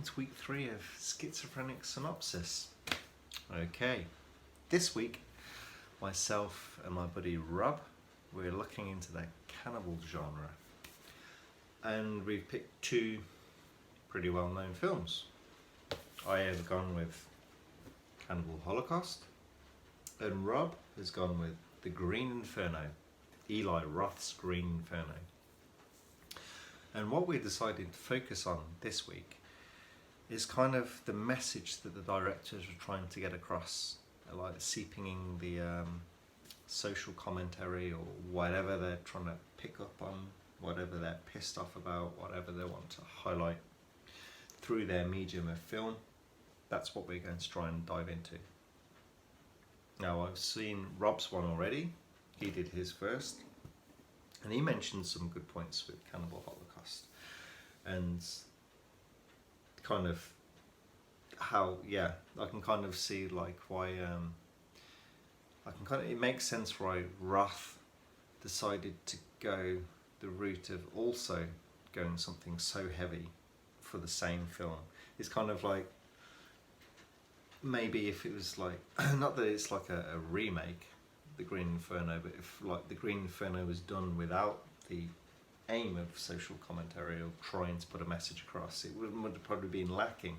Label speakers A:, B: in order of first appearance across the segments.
A: welcome to week 3 of Schizophrenic Synopsis. Okay, this week myself and my buddy Rob, we're looking into the cannibal genre, and we've picked 2 pretty well known films. I have gone with Cannibal Holocaust, and Rob has gone with The Green Inferno, Eli Roth's Green Inferno. And what we decided to focus on this week is kind of the message that the directors were trying to get across, like seeping in the social commentary or whatever they're trying to pick up on, whatever they're pissed off about, whatever they want to highlight through their medium of film. That's what we're going to try and dive into. Now, I've seen Rob's one already. He did his first, and he mentioned some good points with Cannibal Holocaust and kind of how, I can kind of see like why it makes sense why Roth decided to go the route of also going something so heavy for the same film. It's kind of like, maybe if it was like, not that it's like a remake, The Green Inferno, but if like The Green Inferno was done without the aim of social commentary or trying to put a message across, it would have probably been lacking.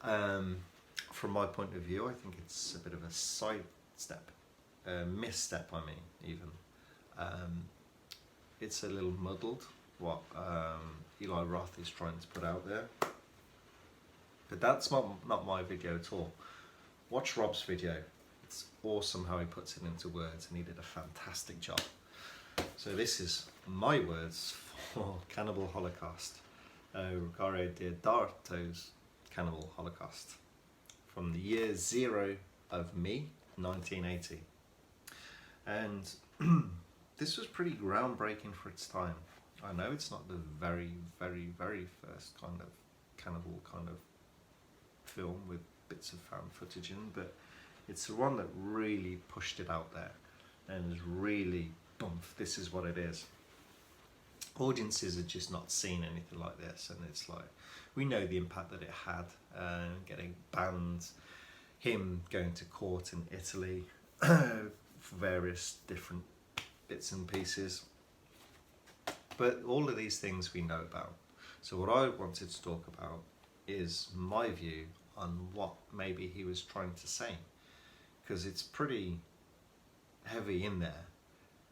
A: From my point of view, I think it's a bit of a sidestep, misstep, I mean, even. It's a little muddled, what Eli Roth is trying to put out there. But that's not my video at all. Watch Rob's video. It's awesome how he puts it into words, and he did a fantastic job. So this is my words for Cannibal Holocaust. Riccardo Deodato's Cannibal Holocaust, from the year 0 of me, 1980. And this was pretty groundbreaking for its time. I know it's not the very, very, very first kind of cannibal kind of film with bits of found footage in, but it's the one that really pushed it out there and is really, boom, this is what it is. Audiences had just not seen anything like this, and it's like, we know the impact that it had, getting banned, him going to court in Italy for various different bits and pieces. But all of these things we know about. So what I wanted to talk about is my view on what maybe he was trying to say, because it's pretty heavy in there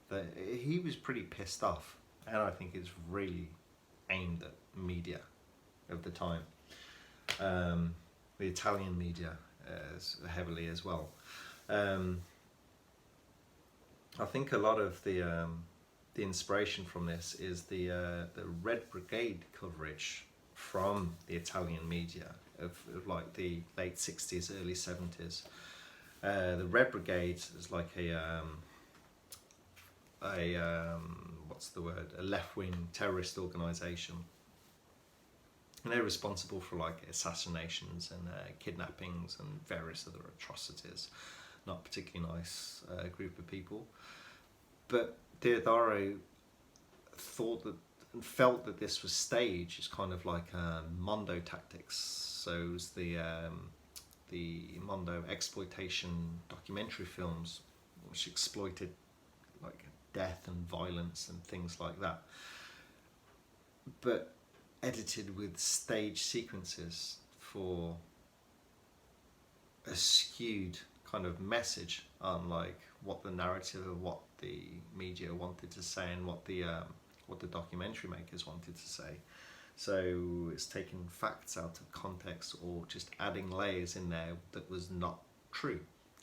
A: that he was pretty pissed off, and I think it's really aimed at media of the time, the Italian media heavily as well. I think a lot of the inspiration from this is the Red Brigade coverage from the Italian media of like the late 60s, early 70s. The Red Brigade is like a left-wing terrorist organisation, and they're responsible for like assassinations and kidnappings and various other atrocities. Not particularly nice group of people, but Deodaro thought that and felt that this was staged. It's kind of like Mondo tactics. So it was the Mondo exploitation documentary films, which exploited like death and violence and things like that, but edited with stage sequences for a skewed kind of message on like what the narrative of what the media wanted to say and what the documentary makers wanted to say. So it's taking facts out of context or just adding layers in there that was not true.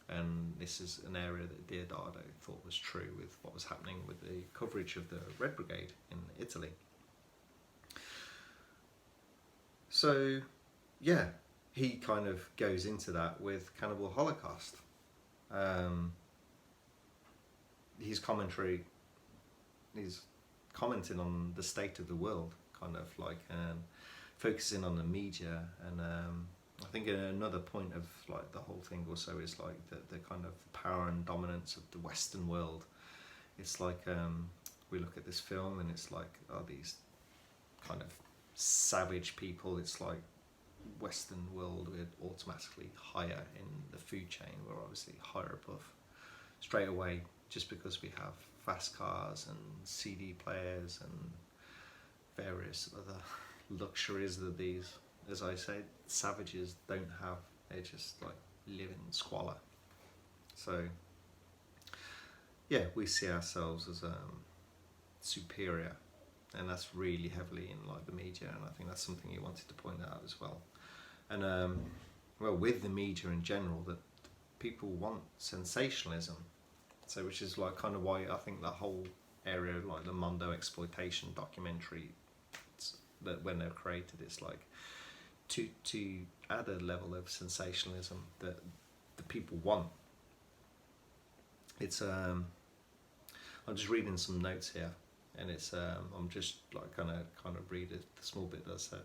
A: And this is an area that Deodato thought was true with what was happening with the coverage of the Red Brigade in Italy. So yeah, he kind of goes into that with Cannibal Holocaust. His commentary, he's commenting on the state of the world, kind of like focusing on the media, and I think another point of like the whole thing also is like the kind of power and dominance of the Western world. It's like we look at this film and it's like, oh, these kind of savage people. It's like Western world, we're automatically higher in the food chain. We're obviously higher above straight away, just because we have fast cars and CD players and various other luxuries that these, as I say, savages don't have. They just like live in squalor. So yeah, we see ourselves as superior, and that's really heavily in like the media, and I think that's something you wanted to point out as well. And well, with the media in general, that people want sensationalism, so which is like kind of why I think the whole area, like the Mondo exploitation documentary, that when they're created, it's like to add a level of sensationalism that the people want. It's I'm just reading some notes here, and it's I'm just like kind of read the small bit that I said,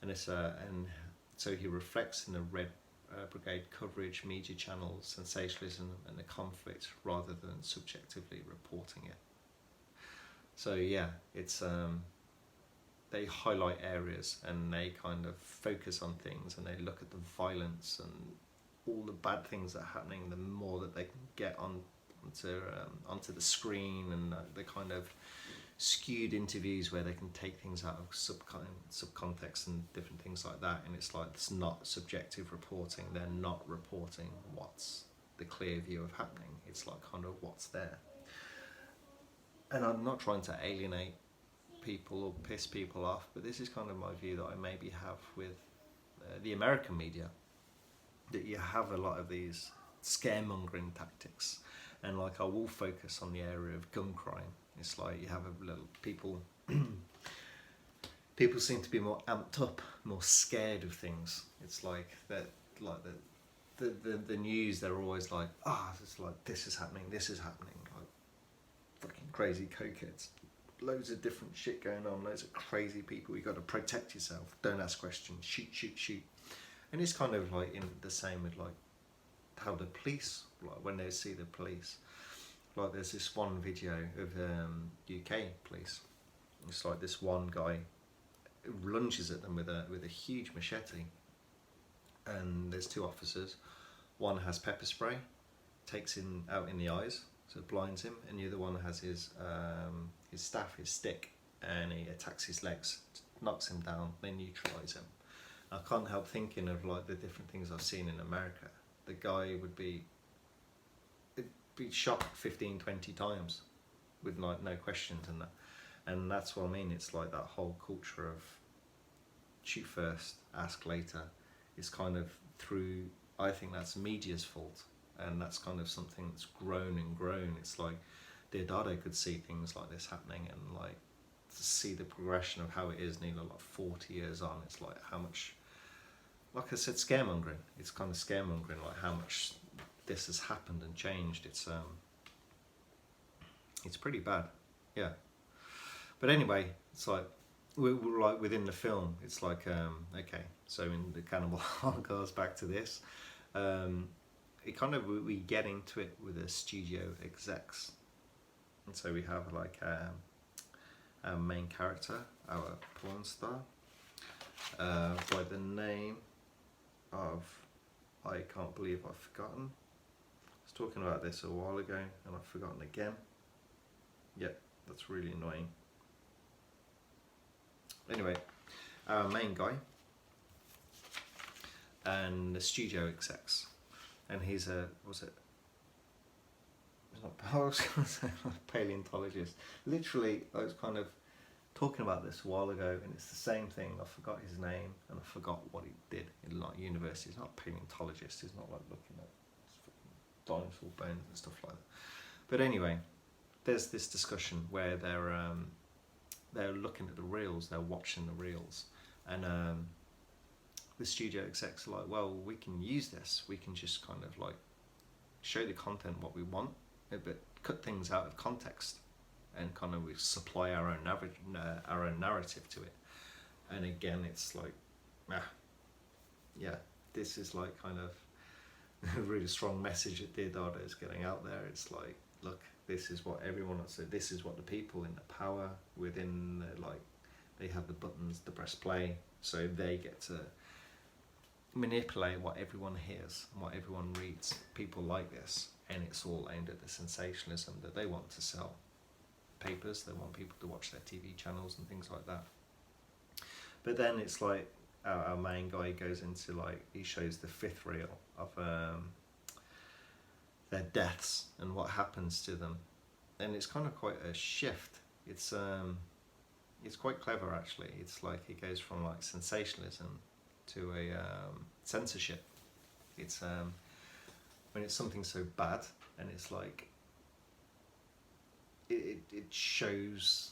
A: and it's and so he reflects in the Red Brigade coverage, media channels, sensationalism, and the conflict rather than subjectively reporting it. So yeah, it's they highlight areas and they kind of focus on things, and they look at the violence and all the bad things that are happening. The more that they can get onto the screen, and the kind of skewed interviews where they can take things out of subcontext and different things like that, and it's like, it's not subjective reporting. They're not reporting what's the clear view of happening. It's like kind of what's there. And I'm not trying to alienate people or piss people off, but this is kind of my view that I maybe have with the American media, that you have a lot of these scaremongering tactics, and like I will focus on the area of gun crime. It's like you have a little people seem to be more amped up, more scared of things. It's like that, like the news, they're always like, it's like this is happening, like fucking crazy cokeheads, loads of different shit going on, loads of crazy people. You got to protect yourself, don't ask questions, shoot. And it's kind of like in the same with like how the police, like when they see the police, like there's this one video of UK police. It's like this one guy lunges at them with a huge machete, and there's two officers. One has pepper spray, takes him out in the eyes, so it blinds him, and the other one has his staff, his stick, and he attacks his legs, knocks him down, they neutralise him. I can't help thinking of like the different things I've seen in America. The guy would be shot 15, 20 times with like no questions, and that's what I mean. It's like that whole culture of shoot first, ask later. It's kind of through, I think that's media's fault, and that's kind of something that's grown and grown. It's like Diodado could see things like this happening, and like to see the progression of how it is nearly like 40 years on. It's like how much, like I said, scaremongering. It's kind of scaremongering, like how much this has happened and changed. It's pretty bad, yeah. But anyway, it's like we're like within the film. It's like okay, so in the Cannibal Holocaust, back to this. It kind of, we get into it with the studio execs, and so we have like our main character, our porn star, by the name of, I can't believe I've forgotten. I was talking about this a while ago and I've forgotten again. Yep, that's really annoying. Anyway, our main guy and the studio execs, and he's a, was it? It's not, I was going to say paleontologist. Literally, I was kind of talking about this a while ago, and it's the same thing. I forgot his name and I forgot what he did in like university. He's not a paleontologist. He's not like looking at dinosaur bones and stuff like that. But anyway, there's this discussion where they're looking at the reels, they're watching the reels, and the studio execs are like, well, we can use this. We can just kind of like show the content what we want, but cut things out of context, and kind of we supply our own narrative to it. And again, it's like, yeah, this is like kind of a really strong message that Diodado is getting out there. It's like, look, this is what everyone wants to, this is what the people in the power within the, like, they have the buttons to press play, so they get to manipulate what everyone hears and what everyone reads. People like this, and it's all aimed at the sensationalism that they want to sell papers. They want people to watch their TV channels and things like that. But then it's like our main guy goes into, like, he shows the fifth reel of their deaths and what happens to them, and it's kind of quite a shift. It's quite clever actually. It's like it goes from like sensationalism to a censorship. It's when it's something so bad, and it's like it shows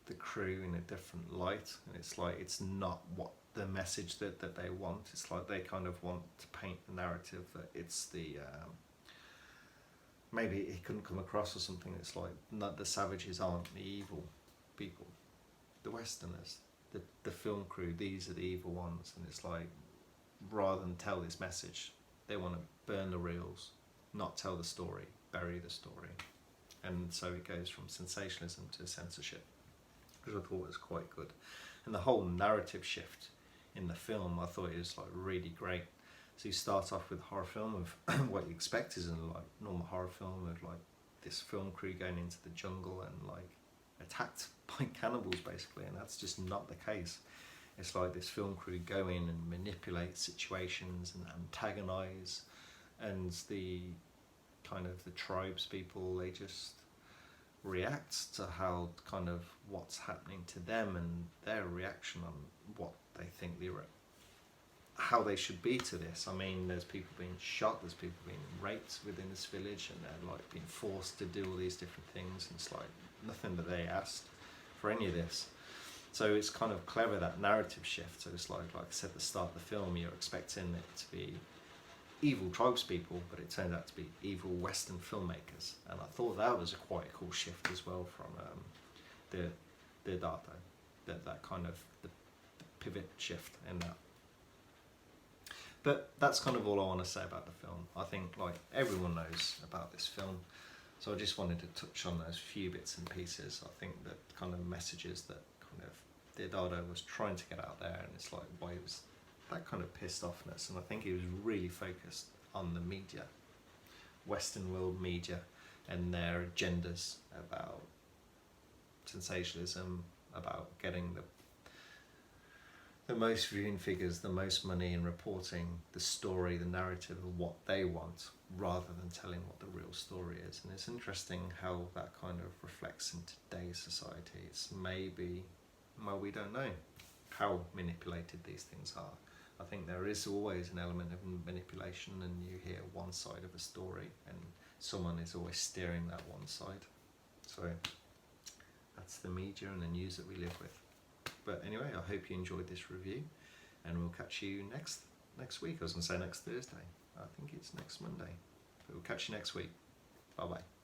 A: the crew in a different light, and it's like it's not what the message that they want. It's like they kind of want to paint the narrative that it's the maybe it couldn't come across or something. It's like, not the savages aren't the evil people, the Westerners, the film crew, these are the evil ones. And it's like, rather than tell this message, they want to burn the reels, not tell the story, bury the story. And so it goes from sensationalism to censorship, which I thought was quite good. And the whole narrative shift in the film, I thought it was like really great. So you start off with a horror film of what you expect is a like normal horror film of like this film crew going into the jungle and like attacked by cannibals basically, and that's just not the case. It's like this film crew go in and manipulate situations and antagonize, and the kind of the tribes people, they just react to how kind of what's happening to them and their reaction on what they think how they should be to this. I mean, there's people being shot, there's people being raped within this village, and they're like being forced to do all these different things, and it's like nothing that they asked for any of this. So it's kind of clever, that narrative shift. So it's like I said at the start of the film, you're expecting it to be evil tribespeople, but it turned out to be evil Western filmmakers, and I thought that was quite a cool shift as well from the Dato, that kind of the pivot shift in that. But that's kind of all I want to say about the film. I think like everyone knows about this film, so I just wanted to touch on those few bits and pieces. I think that kind of messages that kind of Deodato was trying to get out there, and it's like why it was that kind of pissed offness. And I think he was really focused on the media, Western world media, and their agendas about sensationalism, about getting the most viewing figures, the most money, in reporting the story, the narrative of what they want, rather than telling what the real story is. And it's interesting how that kind of reflects in today's society. It's maybe, well, we don't know how manipulated these things are. I think there is always an element of manipulation, and you hear one side of a story and someone is always steering that one side. So that's the media and the news that we live with. But anyway, I hope you enjoyed this review, and we'll catch you next week. I was going to say next Thursday. I think it's next Monday. But we'll catch you next week. Bye bye.